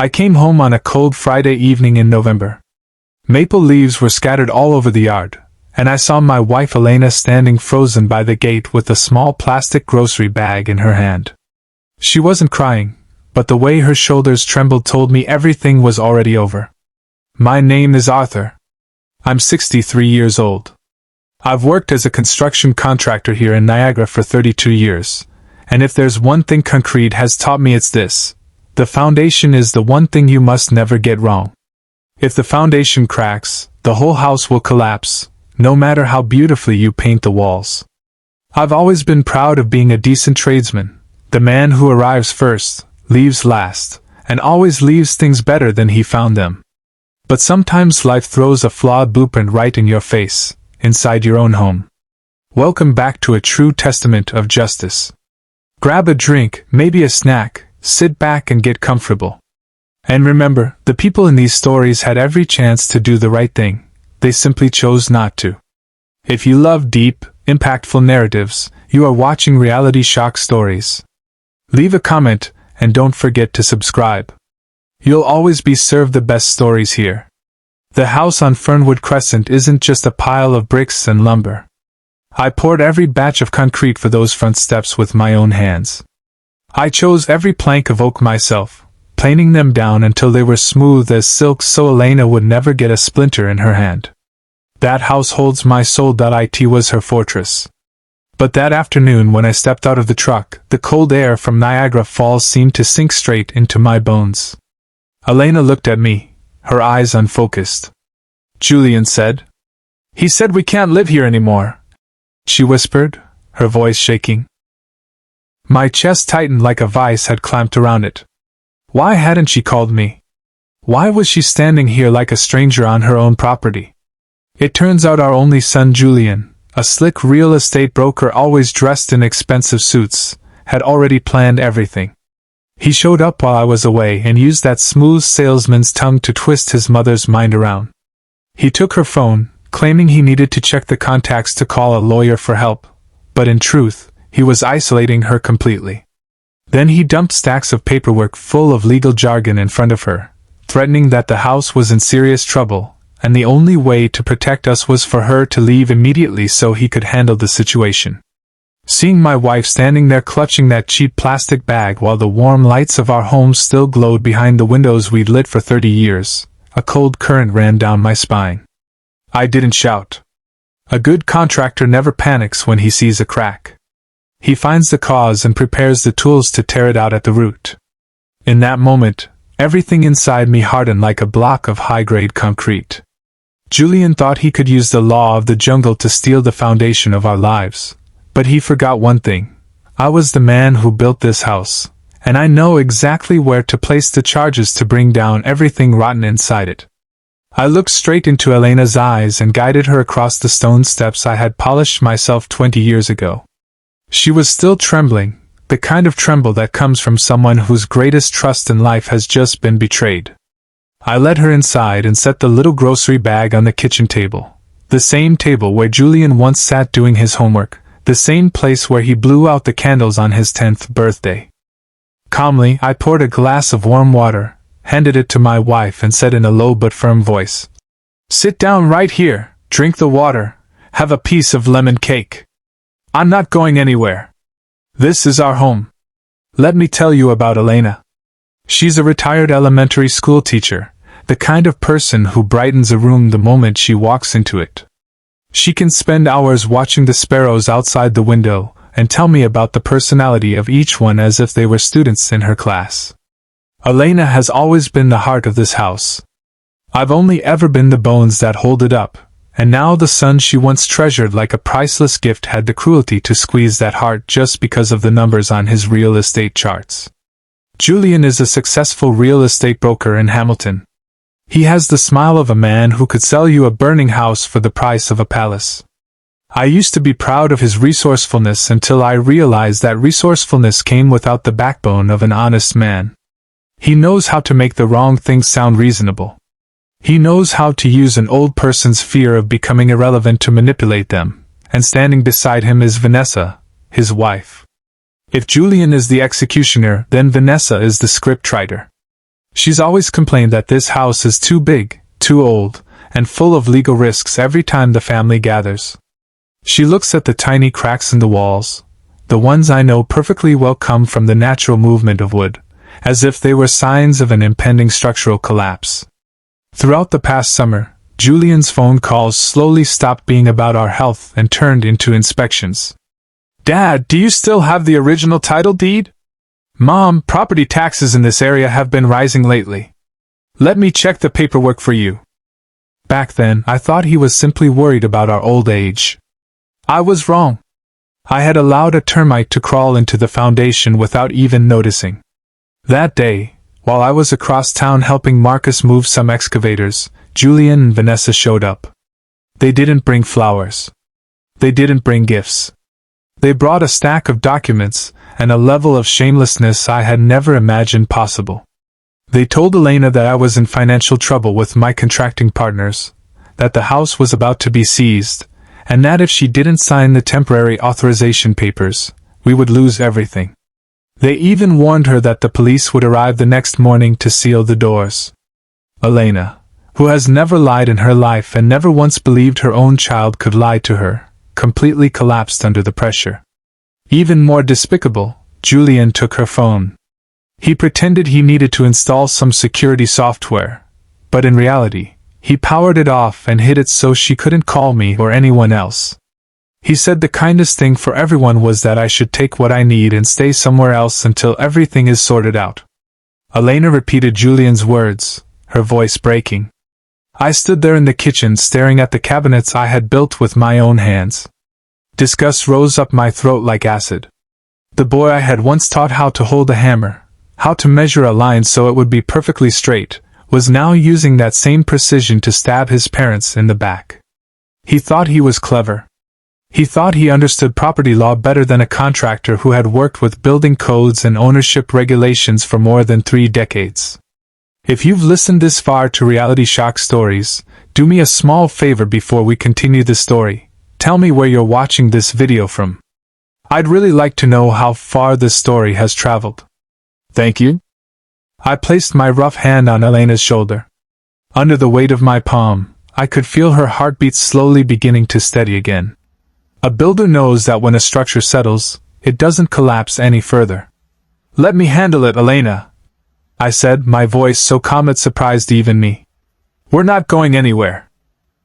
I came home on a cold Friday evening in November. Maple leaves were scattered all over the yard, and I saw my wife Elena standing frozen by the gate with a small plastic grocery bag in her hand. She wasn't crying, but the way her shoulders trembled told me everything was already over. My name is Arthur. I'm 63 years old. I've worked as a construction contractor here in Niagara for 32 years, and if there's one thing concrete has taught me, it's this: the foundation is the one thing you must never get wrong. If the foundation cracks, the whole house will collapse, no matter how beautifully you paint the walls. I've always been proud of being a decent tradesman, the man who arrives first, leaves last, and always leaves things better than he found them. But sometimes life throws a flawed blueprint right in your face, inside your own home. Welcome back to a true testament of justice. Grab a drink, maybe a snack, sit back and get comfortable. And remember, the people in these stories had every chance to do the right thing. They simply chose not to. If you love deep, impactful narratives, you are watching Reality Shock Stories. Leave a comment, and don't forget to subscribe. You'll always be served the best stories here. The house on Fernwood Crescent isn't just a pile of bricks and lumber. I poured every batch of concrete for those front steps with my own hands. I chose every plank of oak myself, planing them down until they were smooth as silk so Elena would never get a splinter in her hand. That house holds my soul. It was her fortress. But that afternoon when I stepped out of the truck, the cold air from Niagara Falls seemed to sink straight into my bones. Elena looked at me, her eyes unfocused. Julian said. He said we can't live here anymore, she whispered, her voice shaking. My chest tightened like a vice had clamped around it. Why hadn't she called me? Why was she standing here like a stranger on her own property? It turns out our only son Julian, a slick real estate broker always dressed in expensive suits, had already planned everything. He showed up while I was away and used that smooth salesman's tongue to twist his mother's mind around. He took her phone, claiming he needed to check the contacts to call a lawyer for help, but in truth, he was isolating her completely. Then he dumped stacks of paperwork full of legal jargon in front of her, threatening that the house was in serious trouble, and the only way to protect us was for her to leave immediately so he could handle the situation. Seeing my wife standing there clutching that cheap plastic bag while the warm lights of our home still glowed behind the windows we'd lit for 30 years, a cold current ran down my spine. I didn't shout. A good contractor never panics when he sees a crack. He finds the cause and prepares the tools to tear it out at the root. In that moment, everything inside me hardened like a block of high-grade concrete. Julian thought he could use the law of the jungle to steal the foundation of our lives. But he forgot one thing. I was the man who built this house, and I know exactly where to place the charges to bring down everything rotten inside it. I looked straight into Elena's eyes and guided her across the stone steps I had polished myself 20 years ago. She was still trembling, the kind of tremble that comes from someone whose greatest trust in life has just been betrayed. I led her inside and set the little grocery bag on the kitchen table, the same table where Julian once sat doing his homework, the same place where he blew out the candles on his 10th birthday. Calmly, I poured a glass of warm water, handed it to my wife and said in a low but firm voice, "Sit down right here, drink the water, have a piece of lemon cake. I'm not going anywhere. This is our home. Let me tell you about Elena. She's a retired elementary school teacher, the kind of person who brightens a room the moment she walks into it. She can spend hours watching the sparrows outside the window and tell me about the personality of each one as if they were students in her class. Elena has always been the heart of this house. I've only ever been the bones that hold it up, and now the son she once treasured like a priceless gift had the cruelty to squeeze that heart just because of the numbers on his real estate charts. Julian is a successful real estate broker in Hamilton. He has the smile of a man who could sell you a burning house for the price of a palace. I used to be proud of his resourcefulness until I realized that resourcefulness came without the backbone of an honest man. He knows how to make the wrong things sound reasonable. He knows how to use an old person's fear of becoming irrelevant to manipulate them, and standing beside him is Vanessa, his wife. If Julian is the executioner, then Vanessa is the scriptwriter. She's always complained that this house is too big, too old, and full of legal risks every time the family gathers. She looks at the tiny cracks in the walls, the ones I know perfectly well come from the natural movement of wood, as if they were signs of an impending structural collapse. Throughout the past summer, Julian's phone calls slowly stopped being about our health and turned into inspections. "Dad, do you still have the original title deed?" "Mom, property taxes in this area have been rising lately. Let me check the paperwork for you." Back then, I thought he was simply worried about our old age. I was wrong. I had allowed a termite to crawl into the foundation without even noticing. That day, while I was across town helping Marcus move some excavators, Julian and Vanessa showed up. They didn't bring flowers. They didn't bring gifts. They brought a stack of documents and a level of shamelessness I had never imagined possible. They told Elena that I was in financial trouble with my contracting partners, that the house was about to be seized, and that if she didn't sign the temporary authorization papers, we would lose everything. They even warned her that the police would arrive the next morning to seal the doors. Elena, who has never lied in her life and never once believed her own child could lie to her, completely collapsed under the pressure. Even more despicable, Julian took her phone. He pretended he needed to install some security software, but in reality, he powered it off and hid it so she couldn't call me or anyone else. He said the kindest thing for everyone was that I should take what I need and stay somewhere else until everything is sorted out. Elena repeated Julian's words, her voice breaking. I stood there in the kitchen staring at the cabinets I had built with my own hands. Disgust rose up my throat like acid. The boy I had once taught how to hold a hammer, how to measure a line so it would be perfectly straight, was now using that same precision to stab his parents in the back. He thought he was clever. He thought he understood property law better than a contractor who had worked with building codes and ownership regulations for more than 3 decades. If you've listened this far to Reality Shock Stories, do me a small favor before we continue the story. Tell me where you're watching this video from. I'd really like to know how far this story has traveled. Thank you. I placed my rough hand on Elena's shoulder. Under the weight of my palm, I could feel her heartbeat slowly beginning to steady again. A builder knows that when a structure settles, it doesn't collapse any further. Let me handle it, Elena, I said, my voice so calm it surprised even me. We're not going anywhere.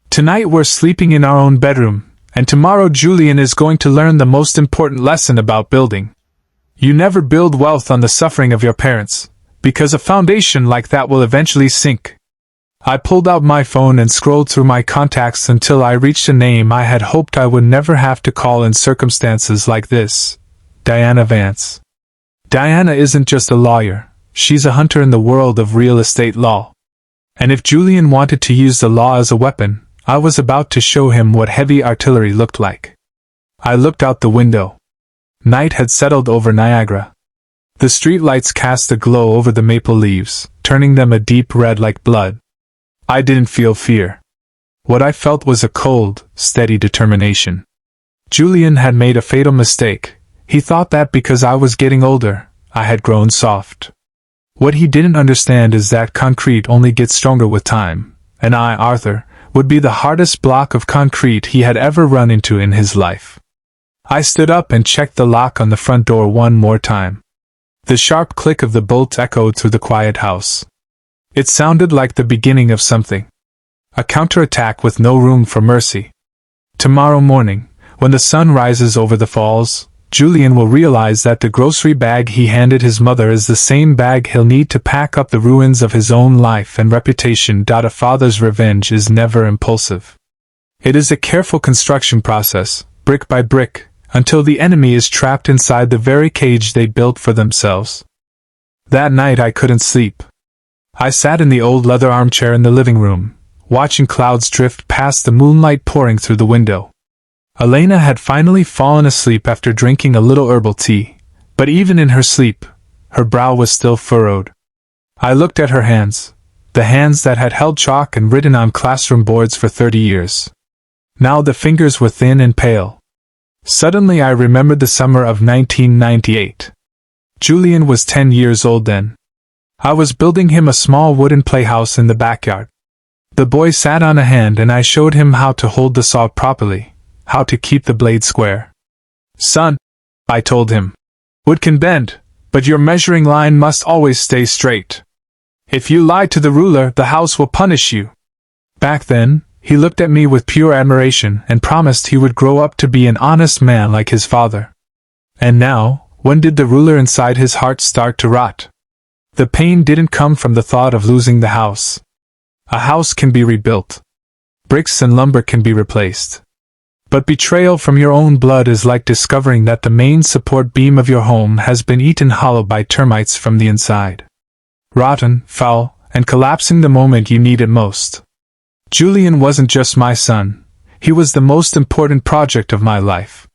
Tonight we're sleeping in our own bedroom, and tomorrow Julian is going to learn the most important lesson about building. You never build wealth on the suffering of your parents, because a foundation like that will eventually sink. I pulled out my phone and scrolled through my contacts until I reached a name I had hoped I would never have to call in circumstances like this. Diana Vance. Diana isn't just a lawyer, she's a hunter in the world of real estate law. And if Julian wanted to use the law as a weapon, I was about to show him what heavy artillery looked like. I looked out the window. Night had settled over Niagara. The streetlights cast a glow over the maple leaves, turning them a deep red like blood. I didn't feel fear. What I felt was a cold, steady determination. Julian had made a fatal mistake. He thought that because I was getting older, I had grown soft. What he didn't understand is that concrete only gets stronger with time, and I, Arthur, would be the hardest block of concrete he had ever run into in his life. I stood up and checked the lock on the front door one more time. The sharp click of the bolt echoed through the quiet house. It sounded like the beginning of something. A counterattack with no room for mercy. Tomorrow morning, when the sun rises over the falls, Julian will realize that the grocery bag he handed his mother is the same bag he'll need to pack up the ruins of his own life and reputation. A father's revenge is never impulsive. It is a careful construction process, brick by brick, until the enemy is trapped inside the very cage they built for themselves. That night I couldn't sleep. I sat in the old leather armchair in the living room, watching clouds drift past the moonlight pouring through the window. Elena had finally fallen asleep after drinking a little herbal tea, but even in her sleep, her brow was still furrowed. I looked at her hands, the hands that had held chalk and written on classroom boards for 30 years. Now the fingers were thin and pale. Suddenly I remembered the summer of 1998. Julian was 10 years old then. I was building him a small wooden playhouse in the backyard. The boy sat on a hand and I showed him how to hold the saw properly, how to keep the blade square. "Son," I told him, "wood can bend, but your measuring line must always stay straight. If you lie to the ruler, the house will punish you." Back then, he looked at me with pure admiration and promised he would grow up to be an honest man like his father. And now, when did the ruler inside his heart start to rot? The pain didn't come from the thought of losing the house. A house can be rebuilt. Bricks and lumber can be replaced. But betrayal from your own blood is like discovering that the main support beam of your home has been eaten hollow by termites from the inside. Rotten, foul, and collapsing the moment you need it most. Julian wasn't just my son, he was the most important project of my life.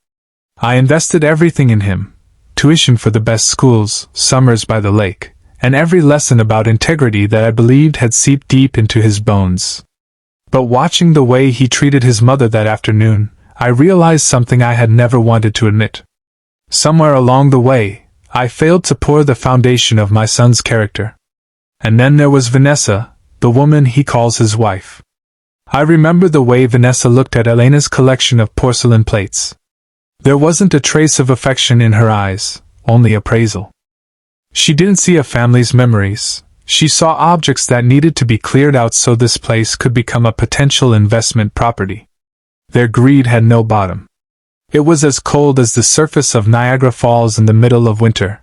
I invested everything in him, tuition for the best schools, summers by the lake, and every lesson about integrity that I believed had seeped deep into his bones. But watching the way he treated his mother that afternoon, I realized something I had never wanted to admit. Somewhere along the way, I failed to pour the foundation of my son's character. And then there was Vanessa, the woman he calls his wife. I remember the way Vanessa looked at Elena's collection of porcelain plates. There wasn't a trace of affection in her eyes, only appraisal. She didn't see a family's memories. She saw objects that needed to be cleared out so this place could become a potential investment property. Their greed had no bottom. It was as cold as the surface of Niagara Falls in the middle of winter.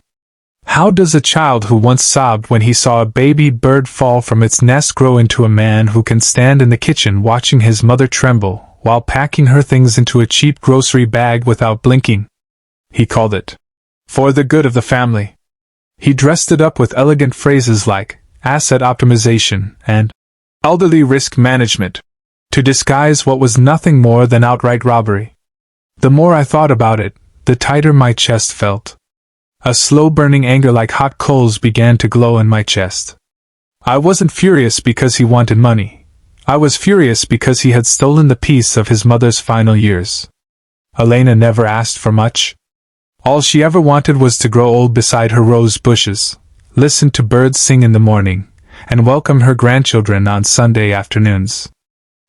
How does a child who once sobbed when he saw a baby bird fall from its nest grow into a man who can stand in the kitchen watching his mother tremble while packing her things into a cheap grocery bag without blinking? He called it, "For the good of the family." He dressed it up with elegant phrases like asset optimization and elderly risk management to disguise what was nothing more than outright robbery. The more I thought about it, the tighter my chest felt. A slow-burning anger like hot coals began to glow in my chest. I wasn't furious because he wanted money. I was furious because he had stolen the peace of his mother's final years. Elena never asked for much. All she ever wanted was to grow old beside her rose bushes, listen to birds sing in the morning, and welcome her grandchildren on Sunday afternoons.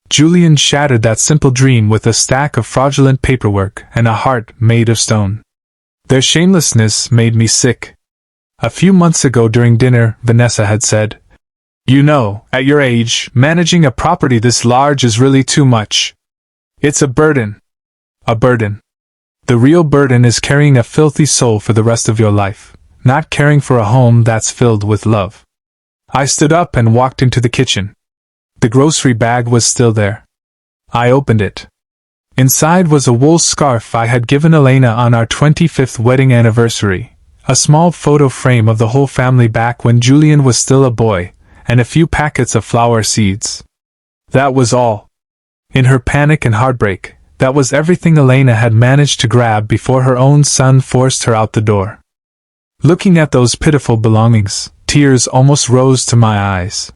Julian shattered that simple dream with a stack of fraudulent paperwork and a heart made of stone. Their shamelessness made me sick. A few months ago during dinner, Vanessa had said, "You know, at your age, managing a property this large is really too much. It's a burden." A burden. The real burden is carrying a filthy soul for the rest of your life, not caring for a home that's filled with love. I stood up and walked into the kitchen. The grocery bag was still there. I opened it. Inside was a wool scarf I had given Elena on our 25th wedding anniversary, a small photo frame of the whole family back when Julian was still a boy, and a few packets of flower seeds. That was all. In her panic and heartbreak, that was everything Elena had managed to grab before her own son forced her out the door. Looking at those pitiful belongings, tears almost rose to my eyes.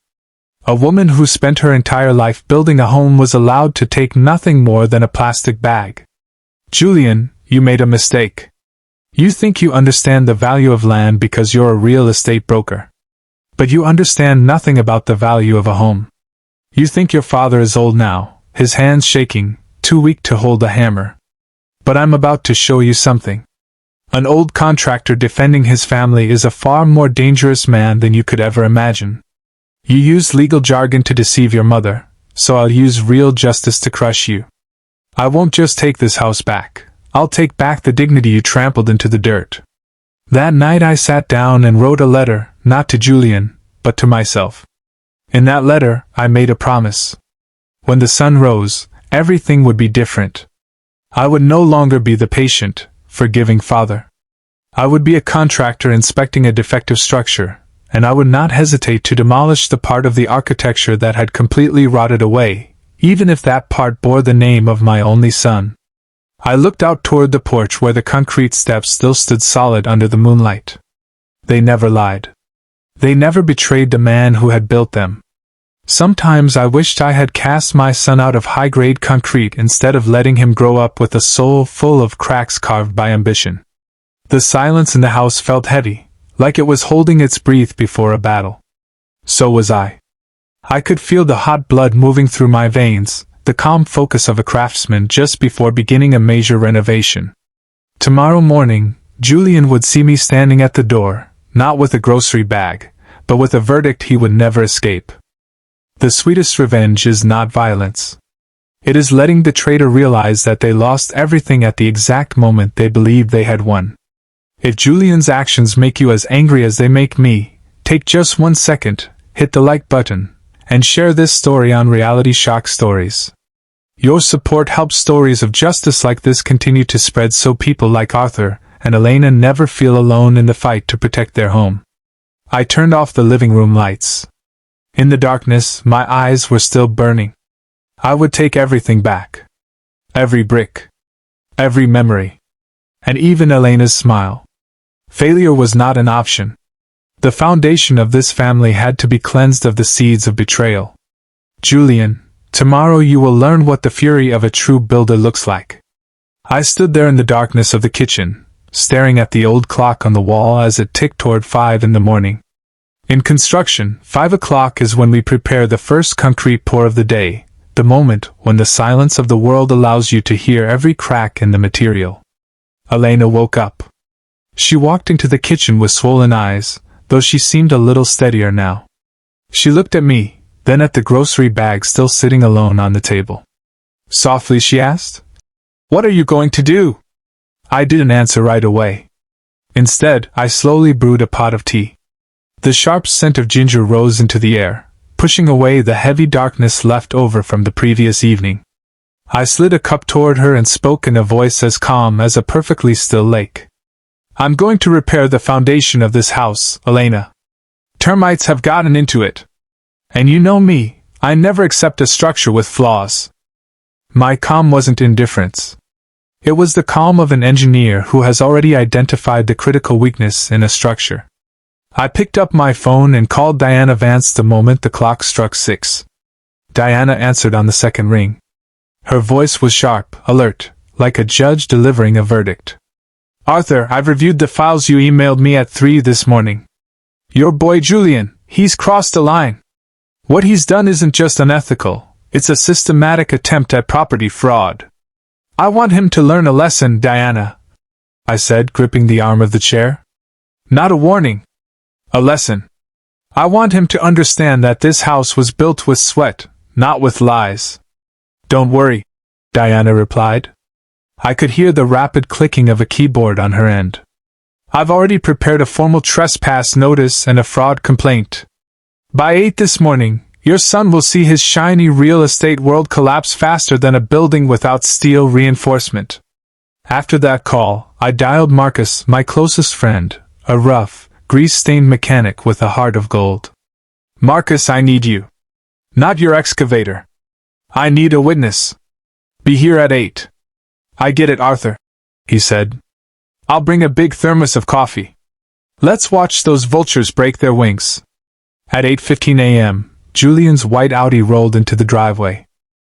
A woman who spent her entire life building a home was allowed to take nothing more than a plastic bag. "Julian, you made a mistake. You think you understand the value of land because you're a real estate broker. But you understand nothing about the value of a home. You think your father is old now, his hands shaking, too weak to hold a hammer. But I'm about to show you something. An old contractor defending his family is a far more dangerous man than you could ever imagine. You use legal jargon to deceive your mother, so I'll use real justice to crush you. I won't just take this house back, I'll take back the dignity you trampled into the dirt." That night I sat down and wrote a letter, not to Julian, but to myself. In that letter, I made a promise. When the sun rose, everything would be different. I would no longer be the patient, forgiving father. I would be a contractor inspecting a defective structure, and I would not hesitate to demolish the part of the architecture that had completely rotted away, even if that part bore the name of my only son. I looked out toward the porch where the concrete steps still stood solid under the moonlight. They never lied. They never betrayed the man who had built them. Sometimes I wished I had cast my son out of high-grade concrete instead of letting him grow up with a soul full of cracks carved by ambition. The silence in the house felt heavy, like it was holding its breath before a battle. So was I. I could feel the hot blood moving through my veins, the calm focus of a craftsman just before beginning a major renovation. Tomorrow morning, Julian would see me standing at the door, not with a grocery bag, but with a verdict he would never escape. The sweetest revenge is not violence. It is letting the traitor realize that they lost everything at the exact moment they believed they had won. If Julian's actions make you as angry as they make me, take just 1 second, hit the like button, and share this story on Reality Shock Stories. Your support helps stories of justice like this continue to spread so people like Arthur and Elena never feel alone in the fight to protect their home. I turned off the living room lights. In the darkness, my eyes were still burning. I would take everything back. Every brick. Every memory. And even Elena's smile. Failure was not an option. The foundation of this family had to be cleansed of the seeds of betrayal. Julian, tomorrow you will learn what the fury of a true builder looks like. I stood there in the darkness of the kitchen, staring at the old clock on the wall as it ticked toward 5 in the morning. In construction, 5 o'clock is when we prepare the first concrete pour of the day, the moment when the silence of the world allows you to hear every crack in the material. Elena woke up. She walked into the kitchen with swollen eyes, though she seemed a little steadier now. She looked at me, then at the grocery bag still sitting alone on the table. Softly she asked, "What are you going to do?" I didn't answer right away. Instead, I slowly brewed a pot of tea. The sharp scent of ginger rose into the air, pushing away the heavy darkness left over from the previous evening. I slid a cup toward her and spoke in a voice as calm as a perfectly still lake. "I'm going to repair the foundation of this house, Elena. Termites have gotten into it. And you know me, I never accept a structure with flaws." My calm wasn't indifference. It was the calm of an engineer who has already identified the critical weakness in a structure. I picked up my phone and called Diana Vance the moment the clock struck 6. Diana answered on the second ring. Her voice was sharp, alert, like a judge delivering a verdict. "Arthur, I've reviewed the files you emailed me at 3 this morning. Your boy Julian, he's crossed the line. What he's done isn't just unethical, it's a systematic attempt at property fraud. I want him to learn a lesson, Diana," I said, gripping the arm of the chair. "Not a warning. A lesson. I want him to understand that this house was built with sweat, not with lies." "Don't worry," Diana replied. I could hear the rapid clicking of a keyboard on her end. "I've already prepared a formal trespass notice and a fraud complaint. By 8 this morning, your son will see his shiny real estate world collapse faster than a building without steel reinforcement." After that call, I dialed Marcus, my closest friend, a rough, grease-stained mechanic with a heart of gold. "Marcus, I need you. Not your excavator. I need a witness. Be here at 8. "I get it, Arthur," he said. "I'll bring a big thermos of coffee. Let's watch those vultures break their wings." At 8:15 a.m., Julian's white Audi rolled into the driveway.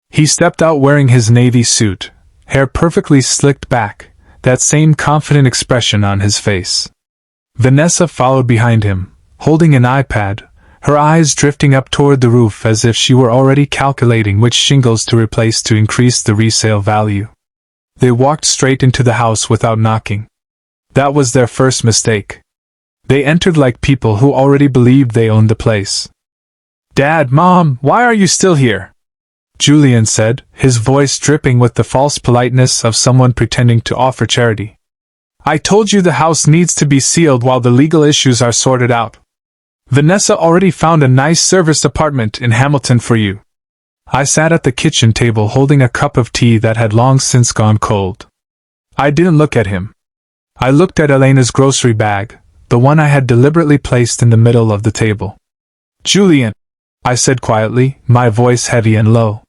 He stepped out wearing his navy suit, hair perfectly slicked back, that same confident expression on his face. Vanessa followed behind him, holding an iPad, her eyes drifting up toward the roof as if she were already calculating which shingles to replace to increase the resale value. They walked straight into the house without knocking. That was their first mistake. They entered like people who already believed they owned the place. "Dad, Mom, why are you still here?" Julian said, his voice dripping with the false politeness of someone pretending to offer charity. "I told you the house needs to be sealed while the legal issues are sorted out. Vanessa already found a nice serviced apartment in Hamilton for you." I sat at the kitchen table holding a cup of tea that had long since gone cold. I didn't look at him. I looked at Elena's grocery bag, the one I had deliberately placed in the middle of the table. "Julian," I said quietly, my voice heavy and low.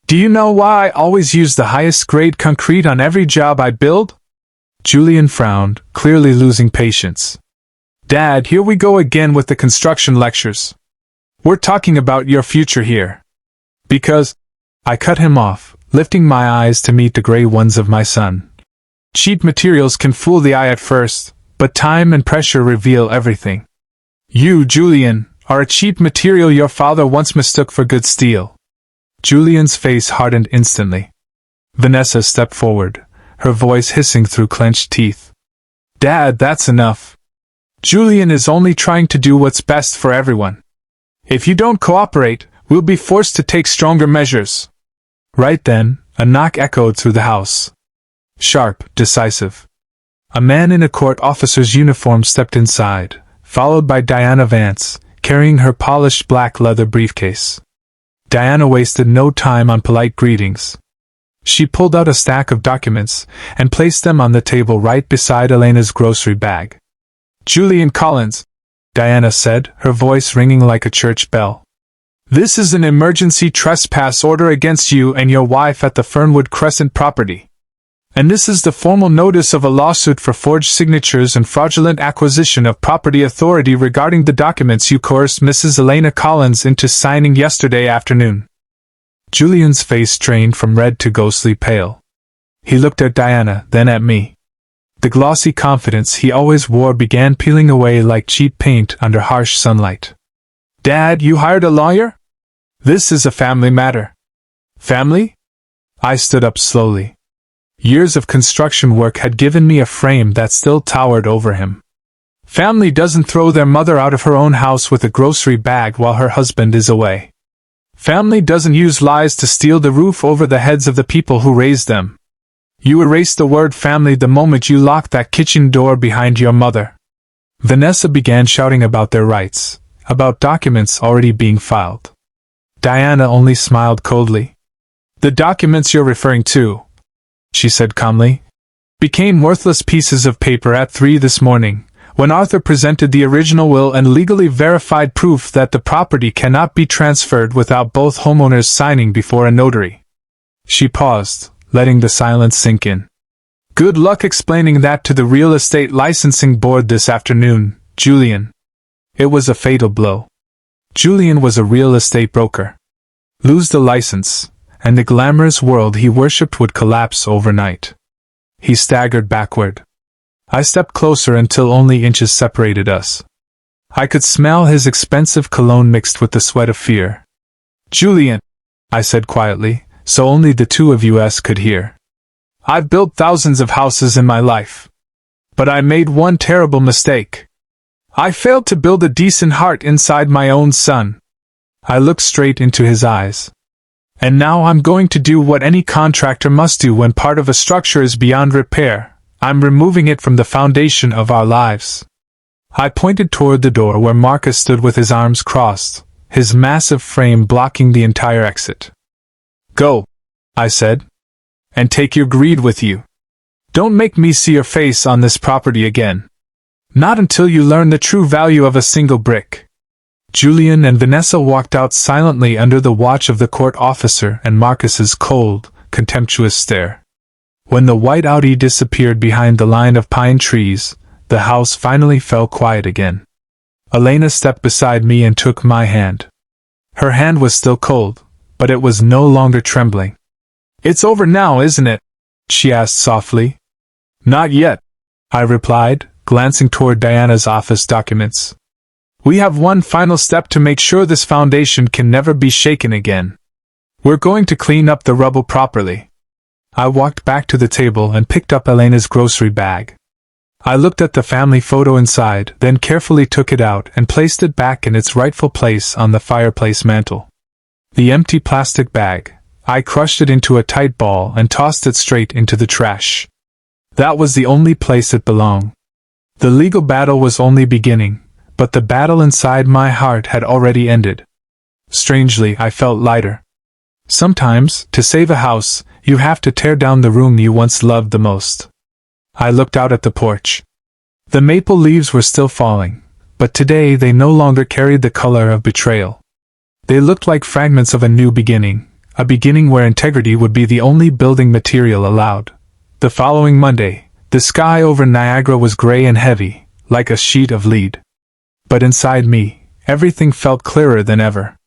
"Do you know why I always use the highest grade concrete on every job I build?" Julian frowned, clearly losing patience. "Dad, here we go again with the construction lectures. We're talking about your future here." "Because," I cut him off, lifting my eyes to meet the gray ones of my son. "Cheap materials can fool the eye at first, But time and pressure reveal everything. You, Julian, are a cheap material your father once mistook for good steel. Julian's face hardened instantly. Vanessa stepped forward, her voice hissing through clenched teeth. Dad, that's enough. Julian is only trying to do what's best for everyone. If you don't cooperate, we'll be forced to take stronger measures. Right then, a knock echoed through the house. Sharp, decisive. A man in a court officer's uniform stepped inside, followed by Diana Vance, carrying her polished black leather briefcase. Diana wasted no time on polite greetings. She pulled out a stack of documents and placed them on the table right beside Elena's grocery bag. Julian Collins, Diana said, her voice ringing like a church bell. This is an emergency trespass order against you and your wife at the Fernwood Crescent property. And this is the formal notice of a lawsuit for forged signatures and fraudulent acquisition of property authority regarding the documents you coerced Mrs. Elena Collins into signing yesterday afternoon. Julian's face strained from red to ghostly pale. He looked at Diana, then at me. The glossy confidence he always wore began peeling away like cheap paint under harsh sunlight. Dad, you hired a lawyer? This is a family matter. Family? I stood up slowly. Years of construction work had given me a frame that still towered over him. Family doesn't throw their mother out of her own house with a grocery bag while her husband is away. Family doesn't use lies to steal the roof over the heads of the people who raised them. You erased the word family the moment you locked that kitchen door behind your mother. Vanessa began shouting about their rights, about documents already being filed. Diana only smiled coldly. The documents you're referring to, she said calmly, became worthless pieces of paper at 3 this morning, when Arthur presented the original will and legally verified proof that the property cannot be transferred without both homeowners signing before a notary. She paused, letting the silence sink in. Good luck explaining that to the real estate licensing board this afternoon, Julian. It was a fatal blow. Julian was a real estate broker. Lose the license, and the glamorous world he worshipped would collapse overnight. He staggered backward. I stepped closer until only inches separated us. I could smell his expensive cologne mixed with the sweat of fear. Julian, I said quietly, so only the two of us could hear. I've built thousands of houses in my life. But I made one terrible mistake. I failed to build a decent heart inside my own son. I looked straight into his eyes. And now I'm going to do what any contractor must do when part of a structure is beyond repair. I'm removing it from the foundation of our lives. I pointed toward the door where Marcus stood with his arms crossed, his massive frame blocking the entire exit. Go, I said. And take your greed with you. Don't make me see your face on this property again. Not until you learn the true value of a single brick. Julian and Vanessa walked out silently under the watch of the court officer and Marcus's cold, contemptuous stare. When the white Audi disappeared behind the line of pine trees, the house finally fell quiet again. Elena stepped beside me and took my hand. Her hand was still cold, but it was no longer trembling. It's over now, isn't it? She asked softly. Not yet, I replied, glancing toward Diana's office documents. We have one final step to make sure this foundation can never be shaken again. We're going to clean up the rubble properly. I walked back to the table and picked up Elena's grocery bag. I looked at the family photo inside, then carefully took it out and placed it back in its rightful place on the fireplace mantel. The empty plastic bag, I crushed it into a tight ball and tossed it straight into the trash. That was the only place it belonged. The legal battle was only beginning, but the battle inside my heart had already ended. Strangely, I felt lighter. Sometimes, to save a house, you have to tear down the room you once loved the most. I looked out at the porch. The maple leaves were still falling, but today they no longer carried the color of betrayal. They looked like fragments of a new beginning, a beginning where integrity would be the only building material allowed. The following Monday, the sky over Niagara was gray and heavy, like a sheet of lead. But inside me, everything felt clearer than ever.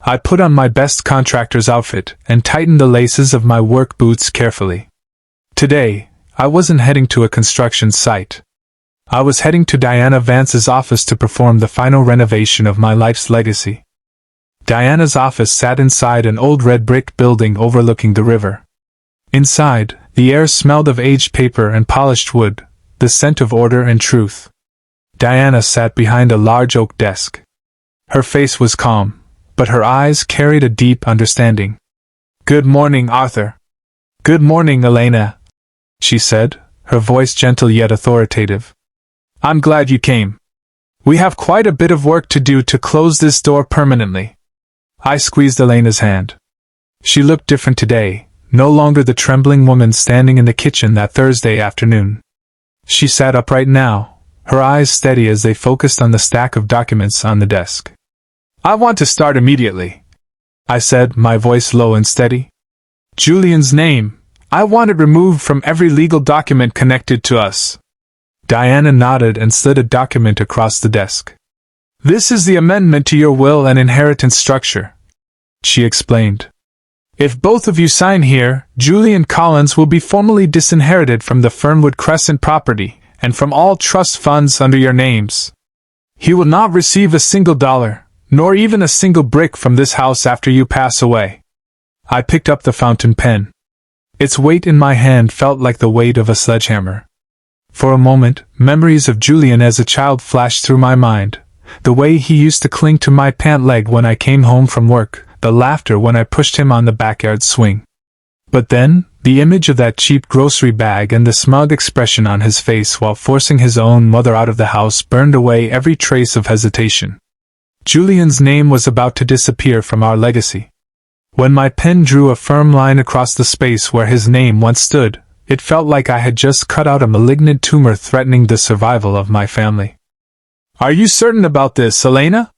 I put on my best contractor's outfit and tightened the laces of my work boots carefully. Today, I wasn't heading to a construction site. I was heading to Diana Vance's office to perform the final renovation of my life's legacy. Diana's office sat inside an old red brick building overlooking the river. Inside, the air smelled of aged paper and polished wood, the scent of order and truth. Diana sat behind a large oak desk. Her face was calm, but her eyes carried a deep understanding. "Good morning, Arthur." "Good morning, Elena," she said, her voice gentle yet authoritative. "I'm glad you came. We have quite a bit of work to do to close this door permanently." I squeezed Elena's hand. She looked different today, no longer the trembling woman standing in the kitchen that Thursday afternoon. She sat upright now, her eyes steady as they focused on the stack of documents on the desk. "I want to start immediately," I said, my voice low and steady. "Julian's name, I want it removed from every legal document connected to us." Diana nodded and slid a document across the desk. "This is the amendment to your will and inheritance structure," she explained. "If both of you sign here, Julian Collins will be formally disinherited from the Fernwood Crescent property, and from all trust funds under your names. He will not receive a single dollar, nor even a single brick from this house after you pass away." I picked up the fountain pen. Its weight in my hand felt like the weight of a sledgehammer. For a moment, memories of Julian as a child flashed through my mind. The way he used to cling to my pant leg when I came home from work, the laughter when I pushed him on the backyard swing. But then, the image of that cheap grocery bag and the smug expression on his face while forcing his own mother out of the house burned away every trace of hesitation. Julian's name was about to disappear from our legacy. When my pen drew a firm line across the space where his name once stood, it felt like I had just cut out a malignant tumor threatening the survival of my family. "Are you certain about this, Elena?"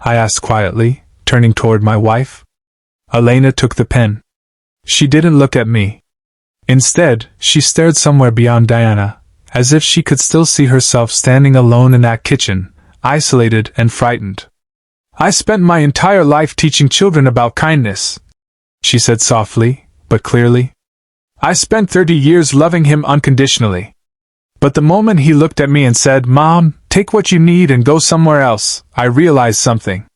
I asked quietly, turning toward my wife. Elena took the pen. She didn't look at me. Instead, she stared somewhere beyond Diana, as if she could still see herself standing alone in that kitchen, isolated and frightened. "I spent my entire life teaching children about kindness," she said softly, but clearly. "I spent 30 years loving him unconditionally. But the moment he looked at me and said, 'Mom, take what you need and go somewhere else,' I realized something.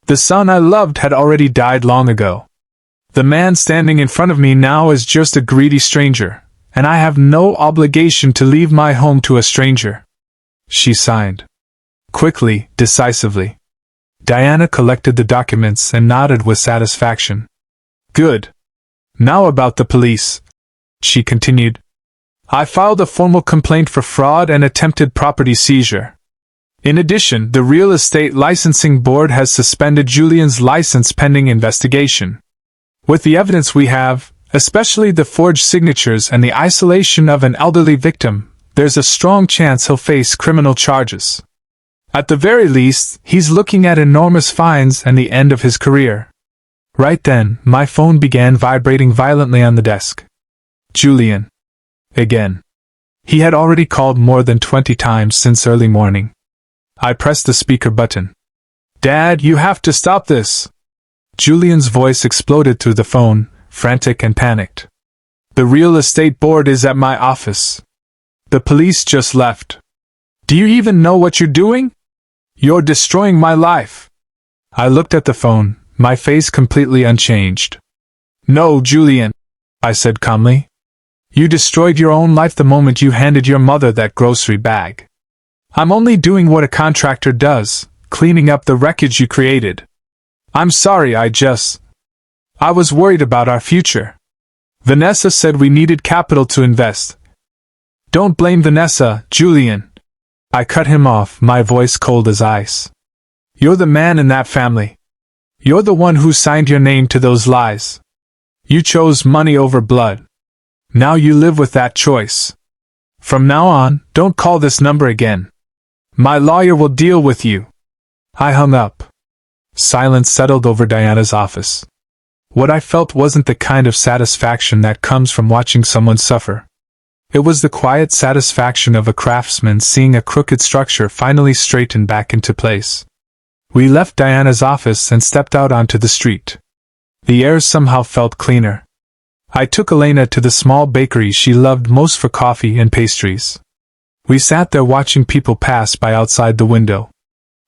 The son I loved had already died long ago. The man standing in front of me now is just a greedy stranger, and I have no obligation to leave my home to a stranger." She signed. Quickly, decisively. Diana collected the documents and nodded with satisfaction. "Good. Now about the police," she continued. "I filed a formal complaint for fraud and attempted property seizure. In addition, the Real Estate Licensing Board has suspended Julian's license pending investigation. With the evidence we have, especially the forged signatures and the isolation of an elderly victim, there's a strong chance he'll face criminal charges. At the very least, he's looking at enormous fines and the end of his career." Right then, my phone began vibrating violently on the desk. Julian. Again. He had already called more than 20 times since early morning. I pressed the speaker button. "Dad, you have to stop this." Julian's voice exploded through the phone, frantic and panicked. "The real estate board is at my office. The police just left. Do you even know what you're doing? You're destroying my life." I looked at the phone, my face completely unchanged. "No, Julian," I said calmly. "You destroyed your own life the moment you handed your mother that grocery bag. I'm only doing what a contractor does, cleaning up the wreckage you created. I'm sorry, I was worried about our future. Vanessa said we needed capital to invest." "Don't blame Vanessa, Julian." I cut him off, my voice cold as ice. "You're the man in that family. You're the one who signed your name to those lies. You chose money over blood. Now you live with that choice. From now on, don't call this number again. My lawyer will deal with you." I hung up. Silence settled over Diana's office. What I felt wasn't the kind of satisfaction that comes from watching someone suffer. It was the quiet satisfaction of a craftsman seeing a crooked structure finally straightened back into place. We left Diana's office and stepped out onto the street. The air somehow felt cleaner. I took Elena to the small bakery she loved most for coffee and pastries. We sat there watching people pass by outside the window.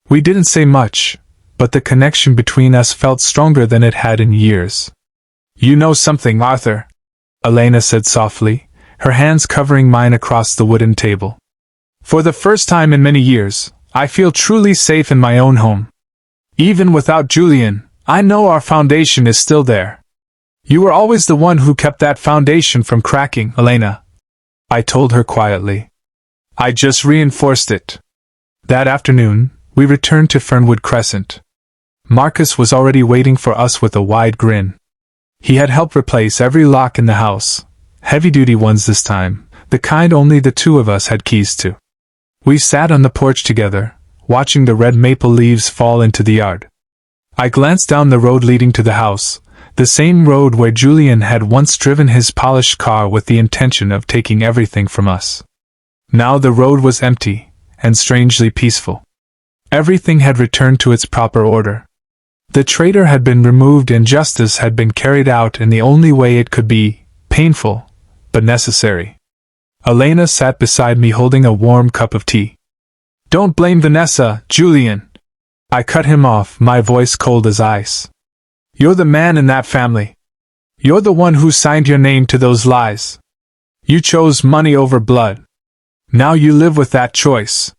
We didn't say much, but the connection between us felt stronger than it had in years. "You know something, Arthur," Elena said softly, her hands covering mine across the wooden table. "For the first time in many years, I feel truly safe in my own home. Even without Julian, I know our foundation is still there. You were always the one who kept that foundation from cracking, Elena," I told her quietly. "I just reinforced it." That afternoon, we returned to Fernwood Crescent. Marcus was already waiting for us with a wide grin. He had helped replace every lock in the house, heavy-duty ones this time, the kind only the two of us had keys to. We sat on the porch together, watching the red maple leaves fall into the yard. I glanced down the road leading to the house, the same road where Julian had once driven his polished car with the intention of taking everything from us. Now the road was empty, and strangely peaceful. Everything had returned to its proper order. The traitor had been removed and justice had been carried out in the only way it could be, painful, but necessary. Elena sat beside me holding a warm cup of tea. "Don't blame Vanessa, Julian," I cut him off, my voice cold as ice. "You're the man in that family. You're the one who signed your name to those lies. You chose money over blood. Now you live with that choice.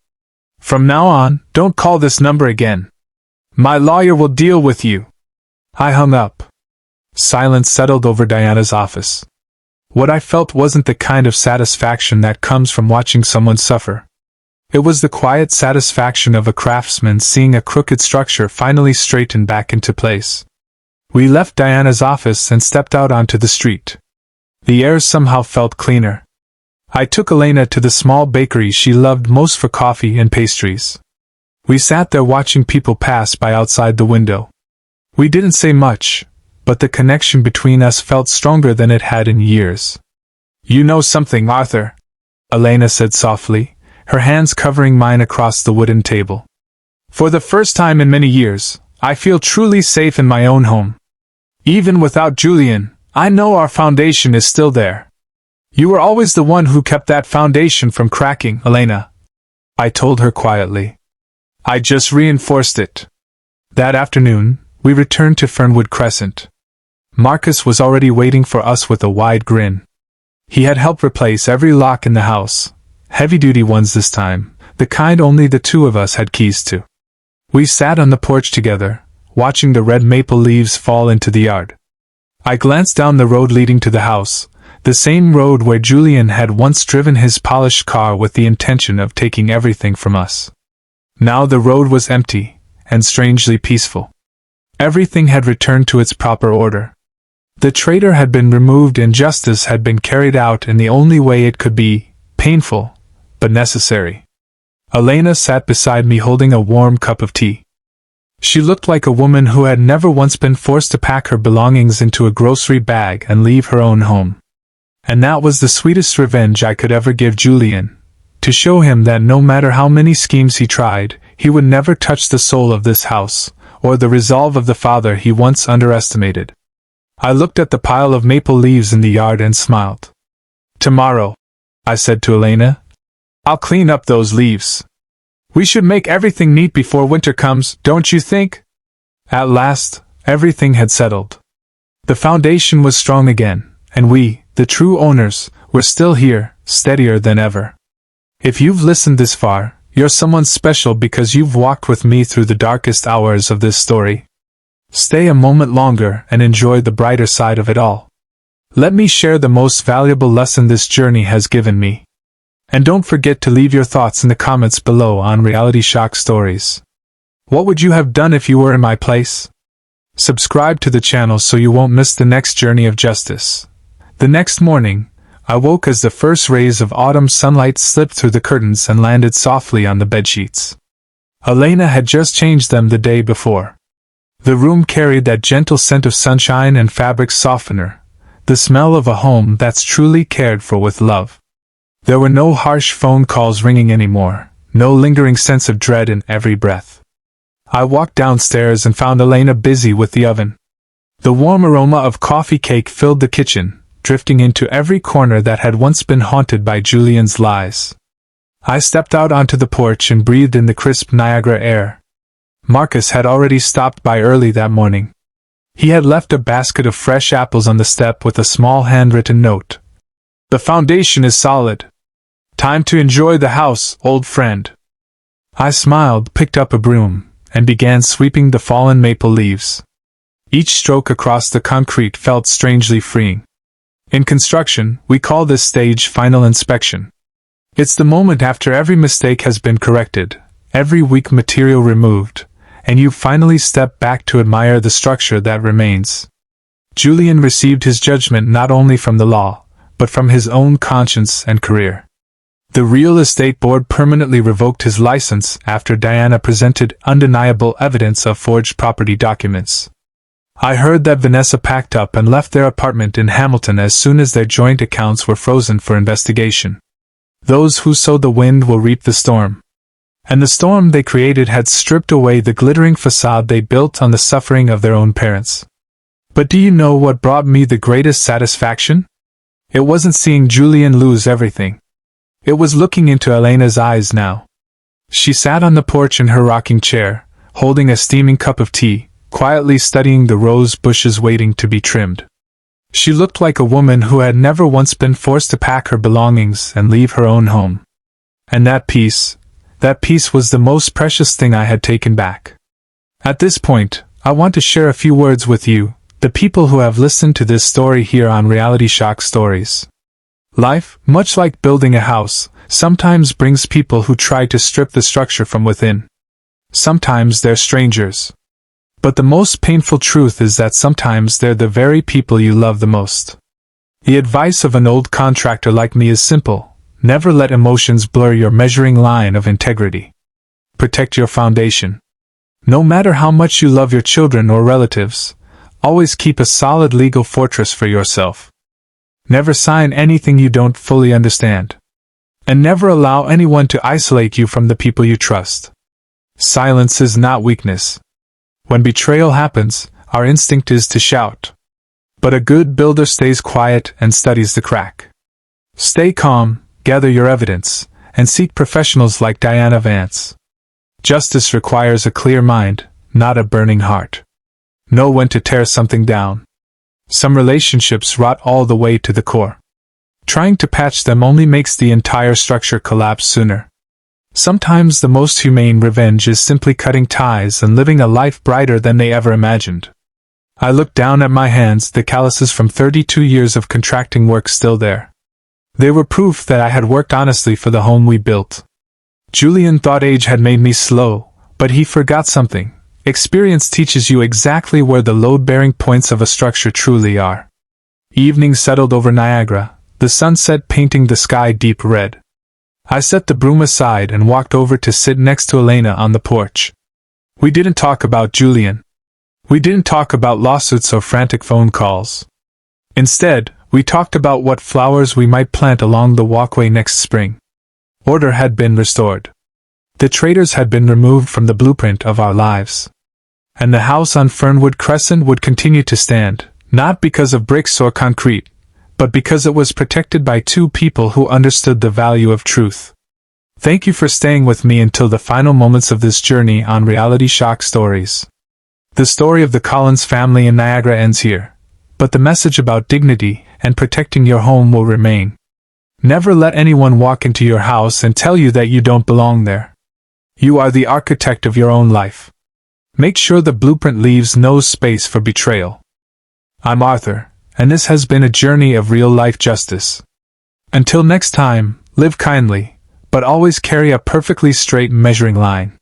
From now on, don't call this number again. My lawyer will deal with you." I hung up. Silence settled over Diana's office. What I felt wasn't the kind of satisfaction that comes from watching someone suffer. It was the quiet satisfaction of a craftsman seeing a crooked structure finally straightened back into place. We left Diana's office and stepped out onto the street. The air somehow felt cleaner. I took Elena to the small bakery she loved most for coffee and pastries. We sat there watching people pass by outside the window. We didn't say much, but the connection between us felt stronger than it had in years. "You know something, Arthur," Elena said softly, her hands covering mine across the wooden table. "For the first time in many years, I feel truly safe in my own home. Even without Julian, I know our foundation is still there. You were always the one who kept that foundation from cracking, Elena," I told her quietly. "I just reinforced it." That afternoon, we returned to Fernwood Crescent. Marcus was already waiting for us with a wide grin. He had helped replace every lock in the house, heavy-duty ones this time, the kind only the two of us had keys to. We sat on the porch together, watching the red maple leaves fall into the yard. I glanced down the road leading to the house, the same road where Julian had once driven his polished car with the intention of taking everything from us. Now the road was empty, and strangely peaceful. Everything had returned to its proper order. The traitor had been removed and justice had been carried out in the only way it could be, painful, but necessary. Elena sat beside me holding a warm cup of tea. She looked like a woman who had never once been forced to pack her belongings into a grocery bag and leave her own home. And that was the sweetest revenge I could ever give Julian, to show him that no matter how many schemes he tried, he would never touch the soul of this house, or the resolve of the father he once underestimated. I looked at the pile of maple leaves in the yard and smiled. "Tomorrow," I said to Elena, "I'll clean up those leaves. We should make everything neat before winter comes, don't you think?" At last, everything had settled. The foundation was strong again, and we, the true owners, were still here, steadier than ever. If you've listened this far, you're someone special because you've walked with me through the darkest hours of this story. Stay a moment longer and enjoy the brighter side of it all. Let me share the most valuable lesson this journey has given me. And don't forget to leave your thoughts in the comments below on Reality Shock Stories. What would you have done if you were in my place? Subscribe to the channel so you won't miss the next journey of justice. The next morning, I woke as the first rays of autumn sunlight slipped through the curtains and landed softly on the bedsheets. Elena had just changed them the day before. The room carried that gentle scent of sunshine and fabric softener, the smell of a home that's truly cared for with love. There were no harsh phone calls ringing anymore, no lingering sense of dread in every breath. I walked downstairs and found Elena busy with the oven. The warm aroma of coffee cake filled the kitchen, drifting into every corner that had once been haunted by Julian's lies. I stepped out onto the porch and breathed in the crisp Niagara air. Marcus had already stopped by early that morning. He had left a basket of fresh apples on the step with a small handwritten note. "The foundation is solid. Time to enjoy the house, old friend." I smiled, picked up a broom, and began sweeping the fallen maple leaves. Each stroke across the concrete felt strangely freeing. In construction, we call this stage final inspection. It's the moment after every mistake has been corrected, every weak material removed, and you finally step back to admire the structure that remains. Julian received his judgment not only from the law, but from his own conscience and career. The real estate board permanently revoked his license after Diana presented undeniable evidence of forged property documents. I heard that Vanessa packed up and left their apartment in Hamilton as soon as their joint accounts were frozen for investigation. Those who sow the wind will reap the storm. And the storm they created had stripped away the glittering facade they built on the suffering of their own parents. But do you know what brought me the greatest satisfaction? It wasn't seeing Julian lose everything. It was looking into Elena's eyes now. She sat on the porch in her rocking chair, holding a steaming cup of tea, quietly studying the rose bushes waiting to be trimmed. She looked like a woman who had never once been forced to pack her belongings and leave her own home. And that peace was the most precious thing I had taken back. At this point, I want to share a few words with you, the people who have listened to this story here on Reality Shock Stories. Life, much like building a house, sometimes brings people who try to strip the structure from within. Sometimes they're strangers. But the most painful truth is that sometimes they're the very people you love the most. The advice of an old contractor like me is simple: never let emotions blur your measuring line of integrity. Protect your foundation. No matter how much you love your children or relatives, always keep a solid legal fortress for yourself. Never sign anything you don't fully understand. And never allow anyone to isolate you from the people you trust. Silence is not weakness. When betrayal happens, our instinct is to shout. But a good builder stays quiet and studies the crack. Stay calm, gather your evidence, and seek professionals like Diana Vance. Justice requires a clear mind, not a burning heart. Know when to tear something down. Some relationships rot all the way to the core. Trying to patch them only makes the entire structure collapse sooner. Sometimes the most humane revenge is simply cutting ties and living a life brighter than they ever imagined. I looked down at my hands, the calluses from 32 years of contracting work still there. They were proof that I had worked honestly for the home we built. Julian thought age had made me slow, but he forgot something. Experience teaches you exactly where the load-bearing points of a structure truly are. Evening settled over Niagara, the sunset painting the sky deep red. I set the broom aside and walked over to sit next to Elena on the porch. We didn't talk about Julian. We didn't talk about lawsuits or frantic phone calls. Instead, we talked about what flowers we might plant along the walkway next spring. Order had been restored. The traitors had been removed from the blueprint of our lives. And the house on Fernwood Crescent would continue to stand, not because of bricks or concrete, but because it was protected by two people who understood the value of truth. Thank you for staying with me until the final moments of this journey on Reality Shock Stories. The story of the Collins family in Niagara ends here, but the message about dignity and protecting your home will remain. Never let anyone walk into your house and tell you that you don't belong there. You are the architect of your own life. Make sure the blueprint leaves no space for betrayal. I'm Arthur, and this has been a journey of real-life justice. Until next time, live kindly, but always carry a perfectly straight measuring line.